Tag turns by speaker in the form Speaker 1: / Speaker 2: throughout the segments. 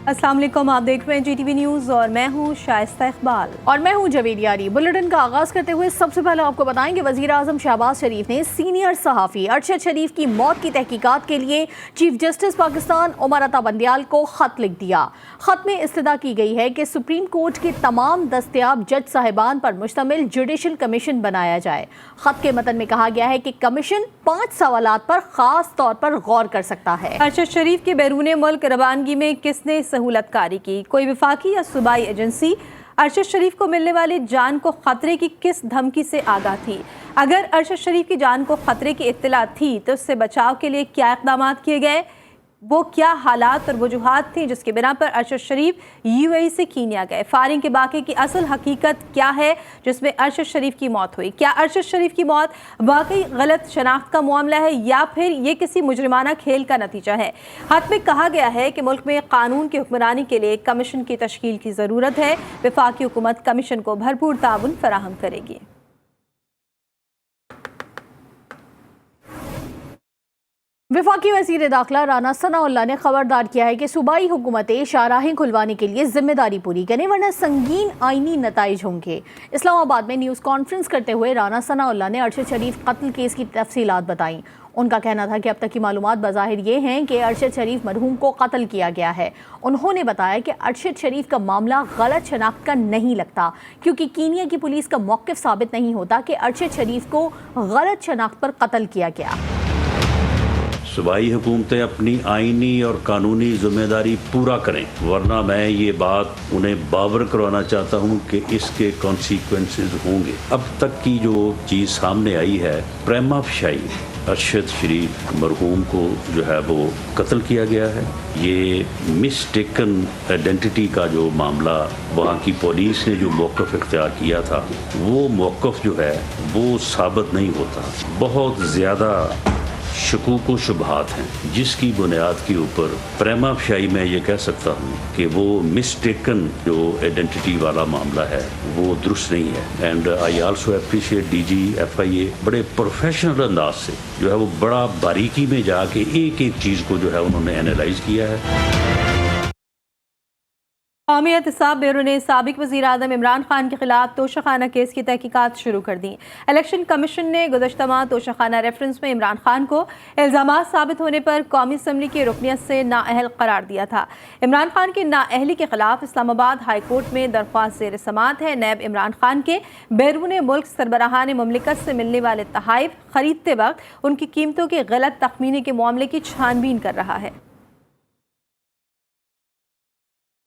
Speaker 1: अस्सलाम वालेकुम, आप देख रहे हैं GTV न्यूज़ और मैं हूं शाइस्ता इकबाल
Speaker 2: और मैं हूं जवेद यारी। बुलेटिन का आगाज करते हुए सबसे पहले आपको बताएं कि वज़ीर आज़म शहबाज शरीफ ने सीनियर सहाफ़ी अरशद शरीफ की मौत की तहकीकात के लिए चीफ जस्टिस पाकिस्तान उमर अता बंदियाल को ख़त लिख दिया। ख़त में इस्तदा की गई है कि सुप्रीम कोर्ट के तमाम दस्तयाब जज साहिबान पर मुश्तमिल जुडिशल कमीशन बनाया जाए। ख़त के मतन में कहा गया है कि कमीशन 5 सवालात पर ख़ास तौर पर गौर कर सकता है।
Speaker 1: अरशद शरीफ के बैरून मुल्क रवानगी में किसने सहूलतकारी की? कोई वफाकी या सूबाई एजेंसी अरशद शरीफ को मिलने वाली जान को खतरे की किस धमकी से आगाह थी? अगर अरशद शरीफ की जान को खतरे की इत्तला थी तो उससे बचाव के लिए क्या इक़दाम किए गए? वो क्या हालात और वजूहात थी जिसके बिना पर अरशद शरीफ UAE से कीनिया गए? फायरिंग के वाक़े की असल हकीकत क्या है जिसमें अरशद शरीफ की मौत हुई? क्या अरशद शरीफ की मौत वाकई गलत शनाख्त का मामला है या फिर ये किसी मुजरिमाना खेल का नतीजा है? खत में कहा गया है कि मुल्क में कानून की हुक्मरानी के लिए कमीशन की तश्कील की ज़रूरत है। वफाकी हुकूमत कमीशन को भरपूर ताउन फराहम करेगी।
Speaker 2: वफाकी वज़ीर दाखिला राना सनाउल्लाह ने खबरदार किया है कि सूबाई हुकूमतें शाहराहें खुलवाने के लिए जिम्मेदारी पूरी करें वरना संगीन आइनी नताइज होंगे। इस्लामाबाद में न्यूज़ कॉन्फ्रेंस करते हुए राना सनाउल्लाह ने अरशद शरीफ कत्ल केस की तफसीलात बताईं। उनका कहना था कि अब तक की मालूमात बज़ाहिर ये हैं कि अरशद शरीफ मरहूम को कत्ल किया गया है। उन्होंने बताया कि अरशद शरीफ का मामला गलत शनाख्त का नहीं लगता क्योंकि कीनिया की पुलिस का मौक़िफ़ साबित नहीं होता कि अरशद शरीफ को गलत शनाख्त पर कत्ल किया गया।
Speaker 3: सूबाई हुकूमतें अपनी आइनी और कानूनी जिम्मेदारी पूरा करें वरना मैं ये बात उन्हें बावर करवाना चाहता हूँ कि इसके कॉन्सिक्वेंसेस होंगे। अब तक की जो चीज़ सामने आई है प्रेमा फशाई अरशद शरीफ मरहूम को जो है वो कत्ल किया गया है। ये मिसटेकन आइडेंटिटी का जो मामला वहाँ की पुलिस ने जो मौक़िफ़ इख्तियार किया था वो मौक़िफ़ जो है वो साबित नहीं होता। बहुत ज़्यादा शकूक व शुबहात हैं जिसकी बुनियाद के ऊपर प्रेमा फशाई मैं ये कह सकता हूँ कि वो मिसटेकन जो आइडेंटिटी वाला मामला है वो दुरुस्त नहीं है। And I also appreciate DG FIA बड़े प्रोफेशनल अंदाज से जो है वो बड़ा बारीकी में जाके एक एक चीज़ को जो है उन्होंने एनालाइज किया है।
Speaker 1: कौमी एहतसाब ब्यूरो ने साबिक वज़ीर आज़म इमरान खान के खिलाफ तोशाखाना केस की तहकीकात शुरू कर दी। इलेक्शन कमीशन ने गुज़श्ता माह तोशाखाना रेफरेंस में इमरान खान को इल्ज़ामात साबित होने पर कौमी असम्बली की रुकनियत से नाअहल करार दिया था। इमरान खान की नाअहली के खिलाफ इस्लामाबाद हाई कोर्ट में दरख्वास्त ज़ेर समाअत है। नैब इमरान खान के बैरून मुल्क सरबराहान मुमलिकत से मिलने वाले तहाइफ खरीदते वक्त उनकी कीमतों के गलत तखमीने के मामले की छानबीन कर रहा है।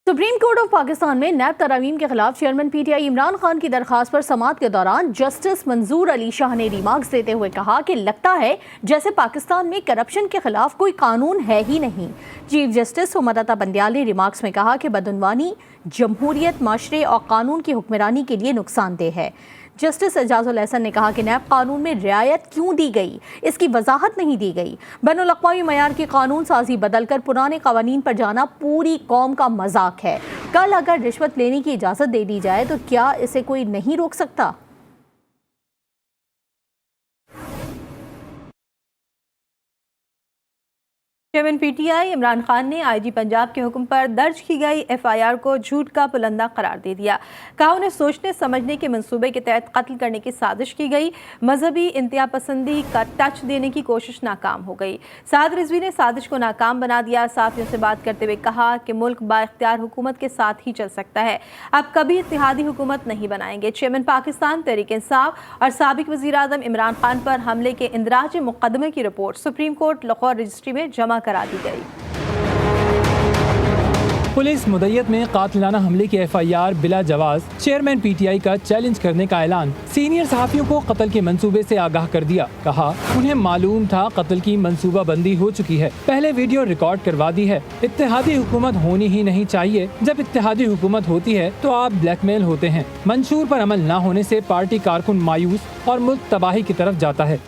Speaker 2: सुप्रीम कोर्ट ऑफ पाकिस्तान में नैब तरामीम के खिलाफ चेयरमैन PTI इमरान खान की दरखास्त पर समाअत के दौरान जस्टिस मंजूर अली शाह ने रिमार्क्स देते हुए कहा कि लगता है जैसे पाकिस्तान में करप्शन के खिलाफ कोई कानून है ही नहीं। चीफ जस्टिस उमर अता बंदियाल ने रिमार्क्स में कहा कि बदउनवानी जमहूरियत, माशरे और कानून की हुक्मरानी के लिए नुकसानदेह है। जस्टिस एजाजुल एहसन ने कहा कि नैब कानून में रियायत क्यों दी गई इसकी वजाहत नहीं दी गई। बैनुल अक़वामी मयार की कानून साजी बदलकर पुराने कवानीन पर जाना पूरी कौम का मजाक है। कल अगर रिश्वत लेने की इजाज़त दे दी जाए तो क्या इसे कोई नहीं रोक सकता?
Speaker 1: चेयरमैन PTI इमरान खान ने IG पंजाब के हुक्म पर दर्ज की गई FIR को झूठ का पुलंदा करार दे दिया। कहा उन्हें सोचने समझने के मंसूबे के तहत कत्ल करने की साजिश की गई। मजहबी इंतहा पसंदी का टच देने की कोशिश नाकाम हो गई। साद रिजवी ने साजिश को नाकाम बना दिया। साथियों से बात करते हुए कहा कि मुल्क बाइख्तियार हुकूमत के साथ ही चल सकता है, अब कभी इत्तेहादी हुकूमत नहीं बनाएंगे। चेयरमैन पाकिस्तान तहरीक इंसाफ और साबिक वज़ीर आज़म इमरान खान पर हमले के इंदराज मुकदमे की report supreme court Lahore registry में जमा करा दी गई।
Speaker 4: पुलिस मुद्दत में कातिलाना हमले की FIR बिला जवाज चेयरमैन PTI का चैलेंज करने का ऐलान। सीनियर सहाफ़ियों को कत्ल के मंसूबे से आगाह कर दिया। कहा उन्हें मालूम था कत्ल की मंसूबा बंदी हो चुकी है, पहले वीडियो रिकॉर्ड करवा दी है। इत्तेहादी हुकूमत होनी ही नहीं चाहिए, जब इत्तेहादी हुकूमत होती है तो आप ब्लैकमेल होते हैं। मंशूर पर अमल न होने से पार्टी कारकुन मायूस और मुल्क तबाही की तरफ जाता है।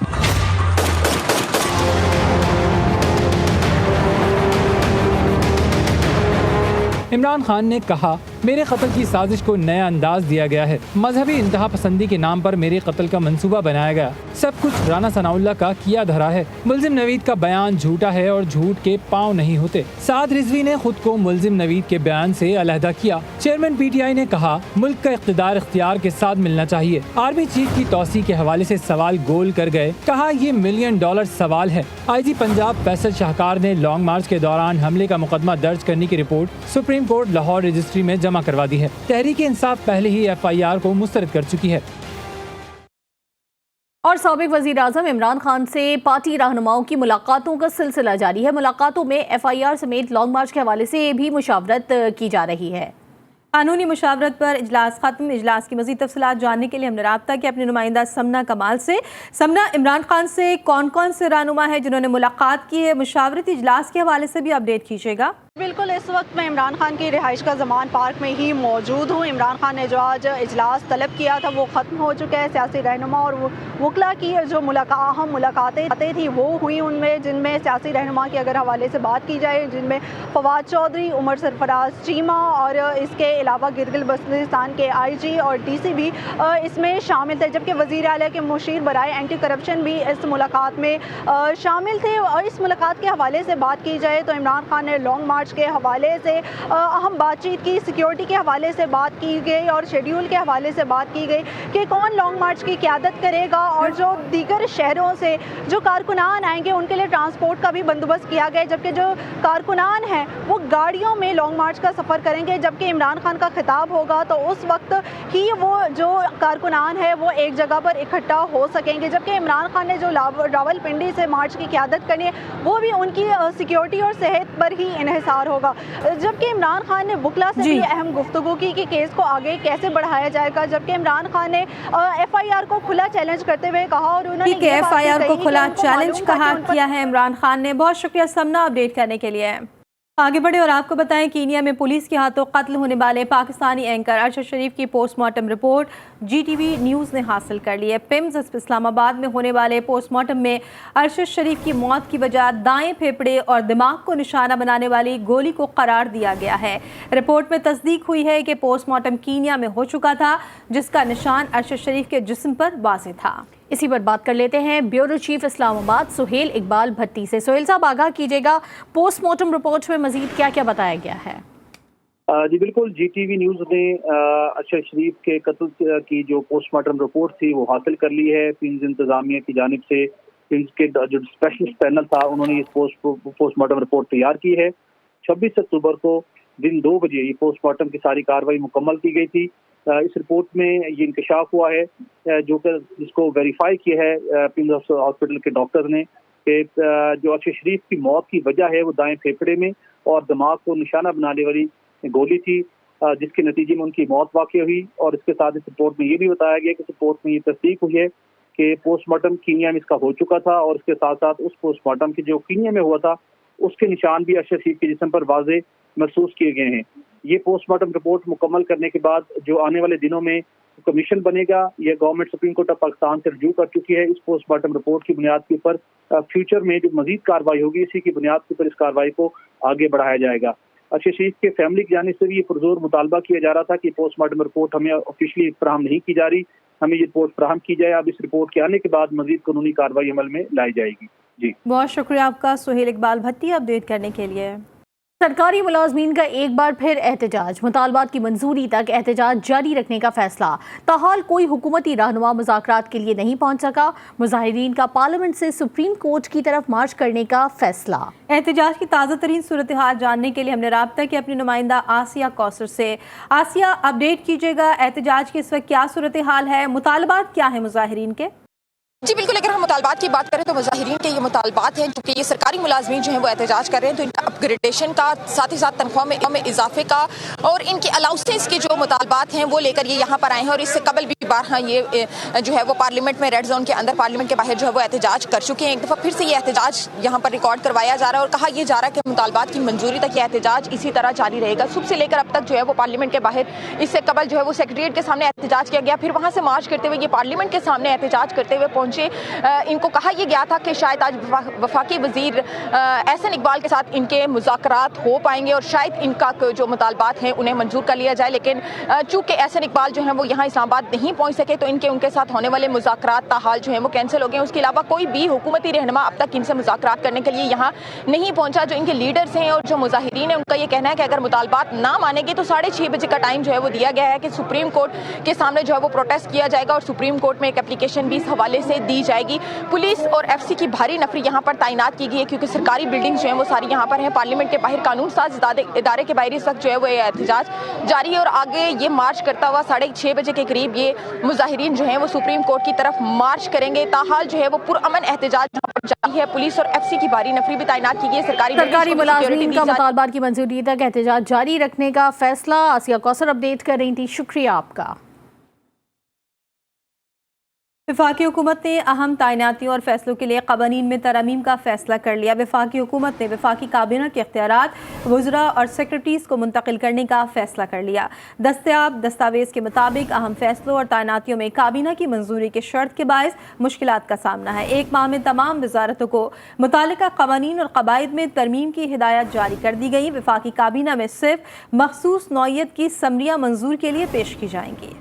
Speaker 4: इमरान खान ने कहा मेरे कत्ल की साजिश को नया अंदाज दिया गया है। मजहबी इंतहा पसंदी के नाम पर मेरे कत्ल का मंसूबा बनाया गया। सब कुछ राना सनाउल्लाह का किया धरा है। मुलजिम नवीद का बयान झूठा है और झूठ के पाँव नहीं होते। साद रिजवी ने खुद को मुलजिम नवीद के बयान से अलहदा किया। चेयरमैन पीटीआई ने कहा मुल्क का इख्तिदार इख्तियार के साथ मिलना चाहिए। आर्मी चीफ की तौसी के हवाले से सवाल गोल कर गए। कहा ये $1 मिलियन सवाल है। आईजी पंजाब फैसल शाहकार ने लॉन्ग मार्च के दौरान हमले का मुकदमा दर्ज करने की report supreme court Lahore registry में जमा करवा दी है। तहरीक इंसाफ पहले ही FIR को मुस्तरद कर चुकी है।
Speaker 2: और साबिक वज़ीर आज़म इमरान खान से पार्टी रहनुमाओं की मुलाकातों का सिलसिला जारी है। मुलाकातों में FIR समेत लॉन्ग मार्च के हवाले से भी मुशावरत की जा रही है।
Speaker 1: कानूनी मुशावरत पर इजलास खत्म। इजलास की मज़ीद तफसीलात जानने के लिए हमने राब्ता किया अपने नुमाइंदा समना कमाल से। समना, इमरान खान से कौन कौन से रहनुमा है जिन्होंने मुलाकात की है? मुशावरती इजलास के हवाले से भी अपडेट कीजिएगा।
Speaker 5: बिल्कुल, इस वक्त मैं इमरान खान की रिहाइश का ज़मान पार्क में ही मौजूद हूँ। इमरान खान ने जो आज इजलास तलब किया था वो ख़त्म हो चुका है। सियासी रहनुमा और वकला की जो अहम मुलाकातें थी वो हुई, उनमें जिनमें सियासी रहनुमा के अगर हवाले से बात की जाए जिनमें फवाद चौधरी, उमर सरफराज चीमा और इसके अलावा गिलगित बल्तिस्तान के IG और DC भी इसमें शामिल थे, जबकि वज़ीर आला के मुशीर बराए एंटी करप्शन भी इस मुलाकात में शामिल थे। और इस मुलाकात के हवाले से बात की जाए तो इमरान खान ने लॉन्ग मार्च के हवाले से अहम बातचीत की, सिक्योरिटी के हवाले से बात की गई और शेड्यूल के हवाले से बात की गई कि कौन लॉन्ग मार्च की क़यादत करेगा और जो दीगर शहरों से जो कारकुनान आएंगे उनके लिए ट्रांसपोर्ट का भी बंदोबस्त किया गया, जबकि जो कारकुनान हैं वो गाड़ियों में लॉन्ग मार्च का सफ़र करेंगे। जबकि इमरान खान का खिताब होगा तो उस वक्त ही वो जो कारकुनान है वो एक जगह पर इकट्ठा हो सकेंगे। जबकि इमरान खान ने जो रावलपिंडी से मार्च की क़यादत करनी है वो भी उनकी सिक्योरिटी और सेहत पर ही इन्हिसार होगा। जबकि इमरान खान ने वकला से भी अहम गुफ्तगू की कि केस को आगे कैसे बढ़ाया जाएगा। जबकि इमरान खान ने FIR को खुला चैलेंज करते हुए कहा और उन्होंने
Speaker 1: FIR को खुला चैलेंज कहा किया है इमरान खान ने। बहुत शुक्रिया समना अपडेट करने के लिए। आगे बढ़े और आपको बताएं कीनिया में पुलिस के हाथों कत्ल होने वाले पाकिस्तानी एंकर अरशद शरीफ की पोस्टमार्टम रिपोर्ट GTV न्यूज़ ने हासिल कर ली है। पिम्स इस्लामाबाद में होने वाले पोस्टमार्टम में अरशद शरीफ की मौत की वजह दाएं फेफड़े और दिमाग को निशाना बनाने वाली गोली को करार दिया गया है। रिपोर्ट में तस्दीक हुई है कि पोस्टमार्टम कीनिया में हो चुका था जिसका निशान अरशद शरीफ के जिस्म पर वाज़ेह था।
Speaker 2: इसी पर बात कर लेते हैं ब्यूरो चीफ इस्लामाबाद सुहेल इकबाल भट्टी से। सुहेल साहब, आगाह कीजिएगा, पोस्टमार्टम रिपोर्ट में मजीद क्या क्या बताया गया है?
Speaker 6: जी बिल्कुल, GTV न्यूज़ ने अरशद शरीफ के कत्ल की जो पोस्टमार्टम रिपोर्ट थी वो हासिल कर ली है। पिम्स इंतजामिया की जानिब से पिम्स के जो स्पेशलिस्ट पैनल था उन्होंने इस पोस्टमार्टम रिपोर्ट तैयार की है। 26 अक्टूबर को दिन 2 बजे ये पोस्टमार्टम की सारी कार्रवाई मुकम्मल की गई थी। इस रिपोर्ट में ये इंकशाफ हुआ है जो कि जिसको वेरीफाई किया है पिम्स हॉस्पिटल के डॉक्टर ने कि जो अरशद शरीफ की मौत की वजह है वो दाएं फेफड़े में और दिमाग को निशाना बनाने वाली गोली थी, जिसके नतीजे में उनकी मौत वाक़ई हुई। और इसके साथ इस रिपोर्ट में ये भी बताया गया कि रिपोर्ट में ये तस्दीक हुई है कि पोस्टमार्टम कीनिया में इसका हो चुका था और इसके साथ साथ उस पोस्टमार्टम की जो कीनिया में हुआ था उसके निशान भी अरशद शरीफ के जिस्म पर वाज़ेह महसूस किए गए हैं। ये पोस्टमार्टम रिपोर्ट मुकम्मल करने के बाद जो आने वाले दिनों में कमीशन बनेगा, यह government supreme court of Pakistan से रजू कर चुकी है। इस पोस्टमार्टम रिपोर्ट की बुनियाद के ऊपर फ्यूचर में जो मजीद कार्रवाई होगी इसी की बुनियाद के ऊपर इस कार्रवाई को आगे बढ़ाया जाएगा। अरशद शरीफ के फैमिली की जानिब से भी ये पुरजोर मुतालबा किया जा रहा था कि पोस्टमार्टम रिपोर्ट हमें ऑफिशियली फराहम नहीं की जा रही, हमें ये रिपोर्ट फराहम की जाए। अब इस रिपोर्ट के आने के बाद मजीद कानूनी कार्रवाई अमल में लाई जाएगी। जी
Speaker 1: बहुत शुक्रिया आपका सुहेल इकबाल भट्टी अपडेट करने के लिए।
Speaker 2: सरकारी मुलाजमीन का एक बार फिर एहतजाज, मुतालबात की मंजूरी तक एहतजाज जारी रखने का फैसला। ताहाल कोई हुकूमती रहनुमा मुज़ाकरात के लिए नहीं पहुंच सका। मुजाहिरीन का पार्लियामेंट से सुप्रीम कोर्ट की तरफ मार्च करने का फैसला।
Speaker 1: एहतजाज की ताज़ा तरीन सूरत हाल जानने के लिए हमने राब्ता किया अपनी नुमाइंदा आसिया कौसर से। आसिया, अपडेट कीजिएगा, एहतजाज की इस वक्त क्या सूरत हाल है, मुतालबात क्या है मुजाहिरीन के?
Speaker 7: जी बिल्कुल, अगर हम मुतालबात की बात करें तो मुजाहिरीन के ये मुतालबात हैं जो कि ये सरकारी मुलाजमीन जो हैं वो एहतजाज कर रहे हैं, तो इनका अपग्रेडेशन का, साथ ही साथ तनख्वाह में इजाफे का और इनकी अलाउंसेस के जो मुतालबात हैं वो लेकर ये यहाँ पर आए हैं। और इससे कबल भी बार ये जो है वो पार्लियामेंट में रेड जोन के अंदर पार्लियामेंट के बाहर जो है वो एहतजाज कर चुके हैं। एक दफ़ा फिर से ये एहतजाज यहाँ पर रिकॉर्ड करवाया जा रहा है और कहा यह जा रहा है कि मुतालबात की मंजूरी तक ये एहतजाज इसी तरह जारी रहेगा। सुबह से लेकर अब तक जो है वो पार्लियामेंट के बाहर, इससे कबल जो है वो सेक्रेटरीट के सामने एहतजाज किया गया, फिर वहाँ से मार्च करते हुए ये पार्लियामेंट के सामने एहतजाज करते हुए पहुंचे। इनको कहा यह गया था कि शायद आज वफाकी वजीर एहसन इकबाल के साथ इनके मुज़ाकरात हो पाएंगे और शायद इनका जो मुतालबात हैं उन्हें मंजूर कर लिया जाए, लेकिन चूंकि एहसन इकबाल जो है वो यहाँ इस्लामाबाद नहीं पहुँच सके तो उनके साथ होने वाले मुज़ाकरात ताहाल जो है वो कैंसिल हो गए। उसके अलावा कोई भी हुकूमती रहनुमा अब तक इनसे मुज़ाकरात करने के लिए यहाँ नहीं पहुँचा। जो इनके लीडर्स हैं और जो मुजाहिरीन हैं उनका ये कहना है कि अगर मुतालबात ना मानेंगे तो 6:30 बजे का टाइम जो है वो दिया गया है कि सुप्रीम कोर्ट के सामने जो है वो प्रोटेस्ट किया जाएगा और सुप्रीम कोर्ट में एक एप्लीकेशन भी इस हवाले से दी जाएगी। पुलिस और एफसी की भारी नफरी यहाँ पर तैनात की गई है क्योंकि सरकारी बिल्डिंग जो है वो सारी यहाँ पर है। पार्लियामेंट के बाहर कानून साज इदारे के बाहर इस वक्त जो है वो एहतजाज जारी है और आगे ये मार्च करता हुआ 6:30 बजे के करीब ये मुजाहिरीन जो है वो सुप्रीम कोर्ट की तरफ मार्च करेंगे। ताहाल जो है वो पुरअमन एहतजाज यहाँ पर जारी है। पुलिस और एफसी की भारी नफरी भी तैनात की गई है।
Speaker 2: सरकारी मुलाजमीन का मुतालबात की मंजूरी तक एहतजाज जारी रखने का फैसला। आसिया कौसर अपडेट कर रही थी, शुक्रिया आपका।
Speaker 1: वफाकी हुकूमत ने अहम तैनातियों और फैसलों के लिए कवानीन में तरमीम का फैसला कर लिया। वफाकी हुकूमत ने वफाकी काबीना के इख्तियारात वज़रा और सेक्रेटरीज को मुंतकिल करने का फैसला कर लिया। दस्तयाब दस्तावेज़ के मुताबिक अहम फैसलों और तैनातियों में काबीना की मंजूरी के शर्त के बायस मुश्किलात का सामना है। 1 माह में तमाम वजारतों को मुतालिका कवानीन और कवायद में तरमीम की हिदायत जारी कर दी गई। वफाकी काबीना में सिर्फ मखसूस नौइयत की समरियाँ मंजूर के लिए पेश की जाएंगी।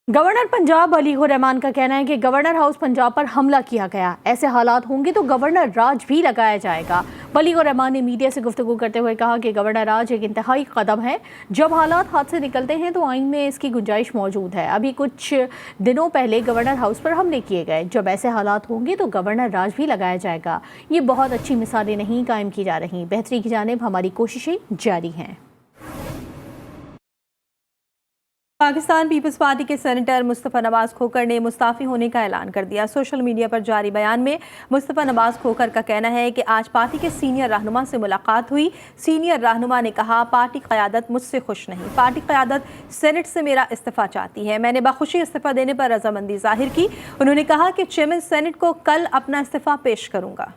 Speaker 2: गवर्नर पंजाब अलीगुर रहमान का कहना है कि गवर्नर हाउस पंजाब पर हमला किया गया। ऐसे हालात होंगे तो गवर्नर राज भी लगाया जाएगा। अलीगुर रहमान ने मीडिया से गुफ्तगू करते हुए कहा कि गवर्नर राज एक इंतहाई कदम है। जब हालात हाथ से निकलते हैं तो आइन में इसकी गुंजाइश मौजूद है। अभी कुछ दिनों पहले गवर्नर हाउस पर हमले किए गए। जब ऐसे हालात होंगे तो गवर्नर राज भी लगाया जाएगा। ये बहुत अच्छी मिसालें नहीं कायम की जा रही। बेहतरी की जानिब हमारी कोशिशें जारी हैं।
Speaker 1: पाकिस्तान पीपल्स पार्टी के सेनेटर मुस्तफ़ा नवाज खोखर ने मुस्ताफ़ी होने का ऐलान कर दिया। सोशल मीडिया पर जारी बयान में मुस्तफ़ा नवाज खोखर का कहना है कि आज पार्टी के सीनियर रहनुमा से मुलाकात हुई। सीनियर रहनुमा ने कहा पार्टी क़यादत मुझसे खुश नहीं, पार्टी क़यादत सेनेट से मेरा इस्तीफ़ा चाहती है। मैंने बखुशी इस्तीफ़ा देने पर रजामंदी जाहिर की। उन्होंने कहा कि चेयरमैन सेनेट को कल अपना इस्तीफ़ा पेश करूँगा।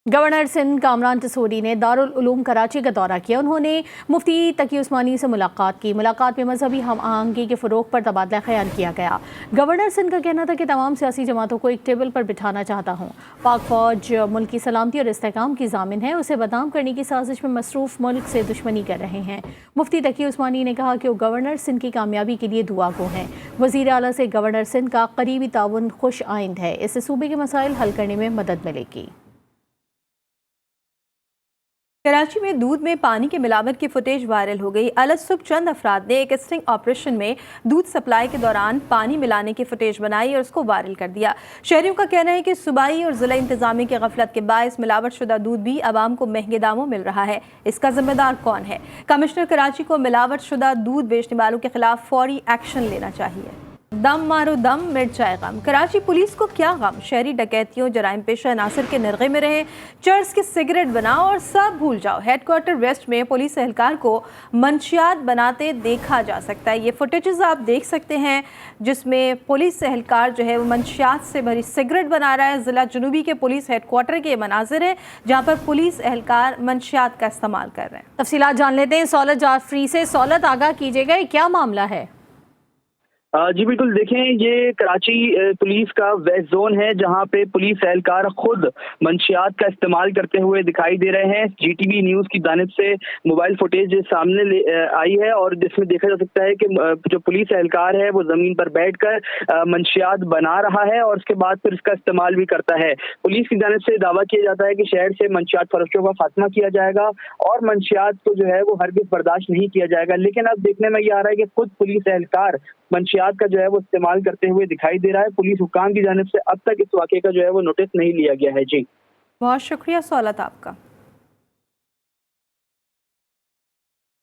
Speaker 2: गवर्नर सिंध कामरान तसूरी ने दारुल उलूम कराची का दौरा किया। उन्होंने मुफ्ती तकी उस्मानी से मुलाकात की। मुलाकात में मजहबी हम आहंगी के फ़रोग़ पर तबादला ख्याल किया गया। गवर्नर सिंध का कहना था कि तमाम सियासी जमातों को एक टेबल पर बिठाना चाहता हूँ। पाक फ़ौज मुल्क की सलामती और इस्तेहकाम की ज़ामिन है। उसे बदनाम करने की साजिश में मसरूफ़ मुल्क से दुश्मनी कर रहे हैं। मुफ्ती तकी उस्मानी ने कहा कि वो गवर्नर सिंध की कामयाबी के लिए दुआ गो हैं। वज़ीर आला से गवर्नर सिंध का करीबी ताउन खुश आइंद है। इससे सूबे के मसाइल हल करने में मदद मिलेगी।
Speaker 1: कराची में दूध में पानी के मिलावट की फुटेज वायरल हो गई। अलग सुबह चंद अफराद ने एक स्टिंग ऑपरेशन में दूध सप्लाई के दौरान पानी मिलाने की फुटेज बनाई और उसको वायरल कर दिया। शहरियों का कहना है कि सूबाई और जिला इंतजामिया की गफलत के बायस मिलावट शुदा दूध भी आवाम को महंगे दामों मिल रहा है। इसका जिम्मेदार कौन है? कमिश्नर कराची को मिलावट शुदा दूध बेचने वालों के खिलाफ फौरी एक्शन लेना चाहिए। दम मारो दम मिट जाए गम। कराची पुलिस को क्या गम? शहरी डकैतियों जराइम पेशा नासिर के नरगे में रहे। चर्च की सिगरेट बनाओ और सब भूल जाओ। हेडक्वार्टर वेस्ट में पुलिस एहलकार को मंशियात बनाते देखा जा सकता है। ये फुटेजेस आप देख सकते हैं जिसमें पुलिस एहलकार जो है वो मंशियात से भरी सिगरेट बना रहा है। जिला जनूबी के पुलिस हेडक्वार्टर के मनाजिर है जहाँ पर पुलिस एहलकार मंशियात का इस्तेमाल कर रहे हैं।
Speaker 2: तफसीलात जान लेते हैं सौलत जाफरी से। सौलत, आगाह कीजिएगा, ये क्या मामला है?
Speaker 6: जी बिल्कुल, देखें ये कराची पुलिस का वेस्ट जोन है जहां पे पुलिस एहलकार खुद मंशियात का इस्तेमाल करते हुए दिखाई दे रहे हैं। जीटीवी न्यूज़ की जानिब से मोबाइल फुटेज सामने आई है और जिसमें देखा जा सकता है कि जो पुलिस एहलकार है वो जमीन पर बैठकर मंशियात बना रहा है और उसके बाद फिर इसका इस्तेमाल भी करता है। पुलिस की जानिब से दावा किया जाता है कि शहर से मंशियात फरोशों का खात्मा किया जाएगा और मंशियात को जो है वो हरगिज़ बर्दाश्त नहीं किया जाएगा। लेकिन अब देखने में ये आ रहा है कि खुद पुलिस एहलकार मंशियात का जो है वो इस्तेमाल करते हुए दिखाई दे रहा है। पुलिस हुकाम की जानिब से अब तक इस वाक़े का जो है वो नोटिस नहीं लिया गया है। जी
Speaker 1: बहुत शुक्रिया सौलत आपका।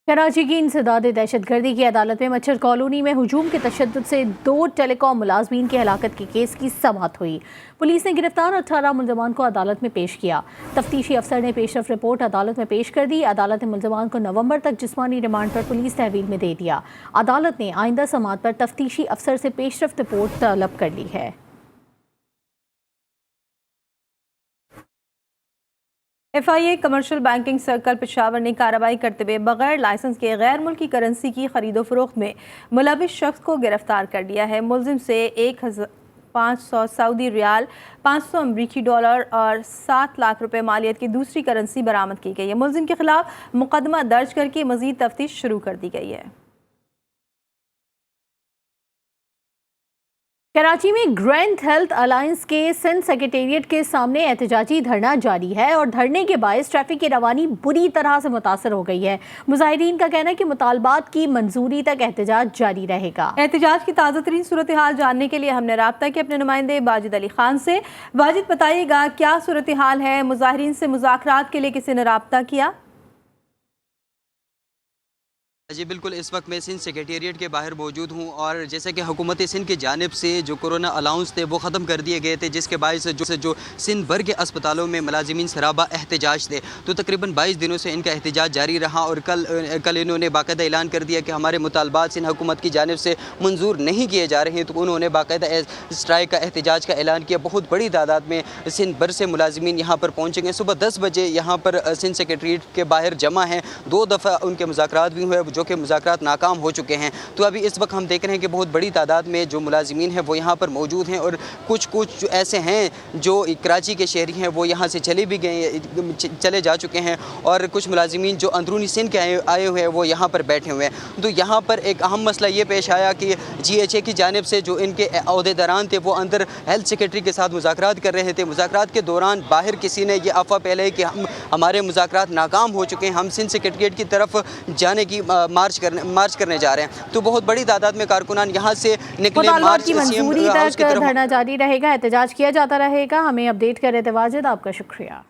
Speaker 2: कराची की इंसदाद दहशतगर्दी की अदालत में मच्छर कॉलोनी में हुजूम के तशद्दुद से 2 टेलीकॉम मुलाजमीन की हलाकत के केस की समाअत हुई। पुलिस ने गिरफ्तार 18 मुलजमान को अदालत में पेश किया। तफ्तीशी अफसर ने पेशरफ रिपोर्ट अदालत में पेश कर दी। अदालत ने मुलजमान को नवंबर तक जिस्मानी रिमांड पर पुलिस तहवील में दे दिया। अदालत ने आइंदा समाअत पर तफ्तीशी अफसर से पेशरफ रिपोर्ट तलब कर ली है।
Speaker 1: FIA commercial banking circle Peshawar ने कार्रवाई करते हुए बगैर लाइसेंस के गैर मुल्की करेंसी की खरीदो फरोख्त में मुलविस शख्स को गिरफ्तार कर लिया है। मुलजिम से 1500 सऊदी रियाल, 500 अमरीकी डॉलर और 7 लाख रुपए मालियत की दूसरी करेंसी बरामद की गई है। मुलजिम के खिलाफ मुकदमा दर्ज करके मजीद तफ्तीश शुरू कर दी गई है।
Speaker 2: कराची में ग्रैंड हेल्थ अलायंस के सिंध सेक्रेटेरिएट के सामने एहतजाजी धरना जारी है और धरने के बायस ट्रैफिक की रवानी बुरी तरह से मुतासर हो गई है। मुजाहिरीन का कहना है कि मुतालबात की मंजूरी तक एहतजाज जारी रहेगा।
Speaker 1: एहतजाज की ताज़ा तरीन सूरत हाल जानने के लिए हमने राब्ता किया अपने नुमाइंदे वाजिद अली खान से। वाजिद, बताइएगा क्या सूरत हाल है? मुजाहिरीन से मुज़ाकरात के लिए किसी ने राब्ता किया?
Speaker 8: जी बिल्कुल, इस वक्त मैं सिंध सेक्रेटेरिएट के बाहर मौजूद हूँ और जैसे कि हुकूमत सिंध की जानिब से जो कोरोना अलाउंस थे वो ख़त्म कर दिए गए थे, जिसके बायस जो सिंध भर के अस्पतालों में मुलाजिमीन सराबा एहतजाज थे। तो तकरीबन 22 दिनों से इनका एहतजाज जारी रहा और कल इन्होंने बाकायदा ऐलान कर दिया कि हमारे मुतालबात सिंध हुकूमत की जानिब से मंजूर नहीं किए जा रहे हैं। तो उन्होंने बाकायदा स्ट्राइक का एहतजाज का ऐलान किया। बहुत बड़ी तादाद में सिंध भर से मुलाजिमीन यहाँ पर पहुँचेंगे। सुबह 10 बजे यहाँ पर सिंध सेक्रेटेरिएट के बाहर जमा हैं। 2 दफ़ा उनके मुज़ाकरात भी हुए जो कि मुज़ाकरात नाकाम हो चुके हैं। तो अभी इस वक्त हम देख रहे हैं कि बहुत बड़ी तादाद में जो मुलाजिमीन हैं वो यहाँ पर मौजूद हैं और कुछ ऐसे हैं जो कराची के शहरी हैं वो यहाँ से चले जा चुके हैं और कुछ मुलाजिमीन जो अंदरूनी सिंध के आए हुए हैं वो यहाँ पर बैठे हुए हैं। तो यहाँ पर एक अहम मसला ये पेश आया कि GHA की जानिब से जो इनके अहदेदारान थे वो अंदर हेल्थ सेक्रेटरी के साथ मुज़ाकरात कर रहे थे। मुज़ाकरात के दौरान बाहर किसी ने ये अफवाह फैलाई कि हमारे मुज़ाकरात नाकाम हो चुके हैं, हम सिंध सेक्रेटरीट की तरफ जाने की मार्च करने जा रहे हैं। तो बहुत बड़ी तादाद में कारकुनान यहाँ से निकले।
Speaker 2: मार्च की मंजूरी तक धरना जारी रहेगा, एहतजाज किया जाता रहेगा। हमें अपडेट कर रहे थे वाजिद, आपका शुक्रिया।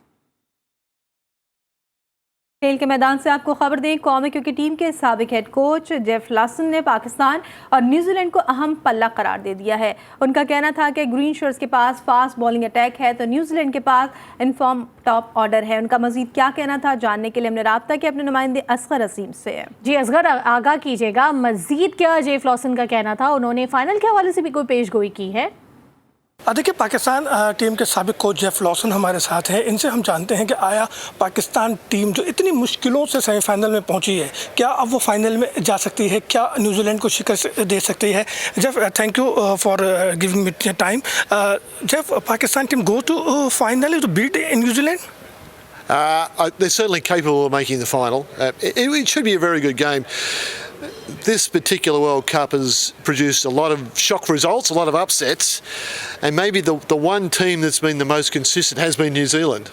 Speaker 1: खेल के मैदान से आपको खबर दें, कौमी क्रिकेट टीम के साबिक हेड कोच जेफ लॉसन ने पाकिस्तान और न्यूजीलैंड को अहम पल्ला करार दे दिया है। उनका कहना था कि ग्रीन शर्ट्स के पास फास्ट बॉलिंग अटैक है तो न्यूजीलैंड के पास इनफॉर्म टॉप ऑर्डर है। उनका मजीद क्या कहना था जानने के लिए हमने राब्ता किया अपने नुमाइंदे असगर असीम से।
Speaker 2: जी असगर, आगाह कीजिएगा, मजीद क्या जेफ लॉसन का कहना था? उन्होंने फाइनल के हवाले से भी कोई पेशगोई की है?
Speaker 9: देखिए, पाकिस्तान टीम के साबिक कोच जेफ लॉसन हमारे साथ हैं। इनसे हम जानते हैं कि आया पाकिस्तान टीम जो इतनी मुश्किलों से सेमीफाइनल में पहुंची है, क्या अब वो फाइनल में जा सकती है? क्या न्यूजीलैंड को शिकस्त दे सकती है? Jeff, thank you for giving me time. Jeff, Pakistan team go to final to beat न्यूजीलैंड?
Speaker 10: They're certainly capable of making the final. It should be a very good game. This particular World Cup has produced a lot of shock results, a lot of upsets, and maybe the one team that's been the most consistent has been New Zealand.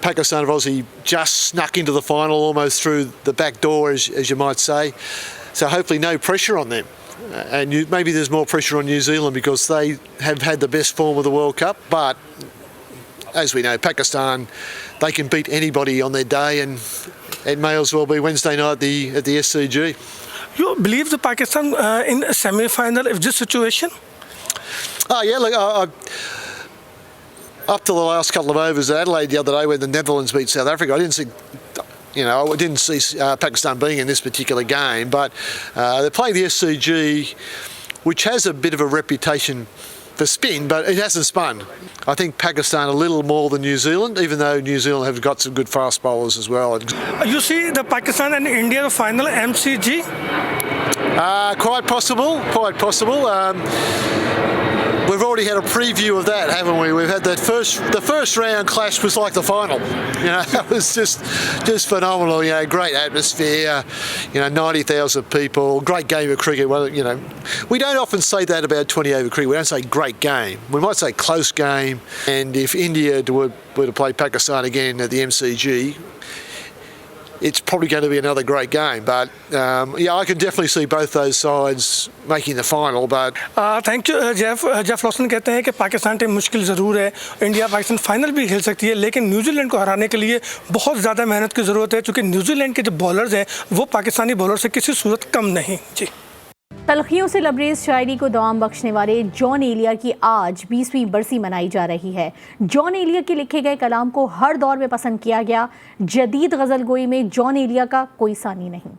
Speaker 10: Pakistan have obviously just snuck into the final almost through the back door, as you might say. So hopefully no pressure on them. And maybe there's more pressure on New Zealand because they have had the best form of the World Cup, but as we know, Pakistan, they can beat anybody on their day, and it may as well be Wednesday night at the SCG.
Speaker 9: You believe the Pakistan in a semi-final of this situation?
Speaker 10: Oh yeah, look, up to the last couple of overs at Adelaide the other day when the Netherlands beat South Africa, I didn't see Pakistan being in this particular game, but they're playing the SCG, which has a bit of a reputation for spin, but it hasn't spun. I think Pakistan a little more than New Zealand, even though New Zealand have got some good fast bowlers as well.
Speaker 9: You see the Pakistan and India the final MCG?
Speaker 10: Quite possible. We've already had a preview of that, haven't we? We've had the first round clash was like the final. That was just phenomenal. Great atmosphere. 90,000 people. Great game of cricket. Well, we don't often say that about 20 over cricket. We don't say great game. We might say close game. And if India were to play Pakistan again at the MCG, it's probably going to be another great game. But yeah, I can definitely see both those sides making the final. But
Speaker 9: thank you Jeff Lawson कहते हैं कि Pakistan team मुश्किल ज़रूर है, India Pakistan final भी खेल सकती है, लेकिन न्यूजीलैंड को हराने के लिए बहुत ज़्यादा मेहनत की ज़रूरत है, क्योंकि न्यूजीलैंड के जो बॉलर्स हैं वो पाकिस्तानी बॉलर से किसी सूरत कम नहीं। जी,
Speaker 2: तलखियों से लबरेज शायरी को दवाम बख्शने वाले जॉन एलिया की आज 20वीं बरसी मनाई जा रही है। जॉन एलिया के लिखे गए कलाम को हर दौर में पसंद किया गया। जदीद गज़ल गोई में जॉन एलिया का कोई सानी नहीं।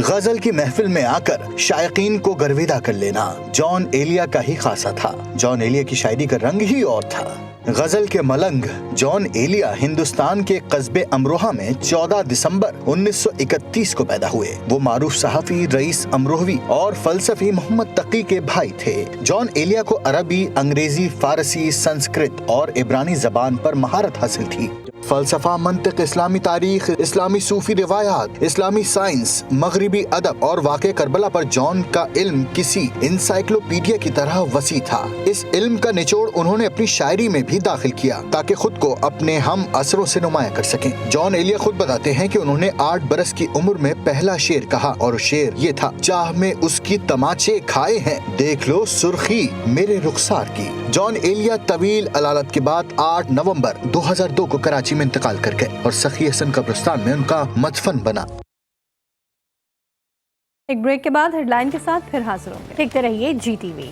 Speaker 11: गजल की महफिल में आकर शायकीन को गर्विदा कर लेना जॉन एलिया का ही खासा था। जॉन एलिया की शायरी का रंग ही और था। गजल के मलंग जॉन एलिया हिंदुस्तान के कस्बे अमरोहा में 14 दिसंबर 1931 को पैदा हुए। वो मारूफ सहाफी रईस अमरोहवी और फलसफी मोहम्मद तकी के भाई थे। जॉन एलिया को अरबी, अंग्रेजी, फारसी, संस्कृत और इब्रानी जबान पर महारत हासिल थी। फलसफा, मंतिक, इस्लामी तारीख, इस्लामी सूफी रिवायात, इस्लामी साइंस, मगरिबी अदब और वाक़े करबला पर जॉन का इल्म किसी इंसाइक्लोपीडिया की तरह वसी था। इस इल्म का निचोड़ उन्होंने अपनी शायरी में भी दाखिल किया ताकि खुद को अपने हम असरों से नुमाया कर सकें। जॉन एलिया खुद बताते हैं कि उन्होंने 8 बरस की उम्र में पहला शेर कहा और शेर ये था, चाह में उसकी तमाचे खाए हैं, देख लो सुर्खी मेरे रुखसार की। जॉन एलिया तवील अलालत के बाद 8 नवंबर 2002 को कराची में इंतकाल कर गए और सखी हसन कब्रिस्तान में उनका मदफन बना।
Speaker 1: एक ब्रेक के बाद हेडलाइन के साथ फिर हाजिर होंगे।
Speaker 2: देखते रहिए GTV।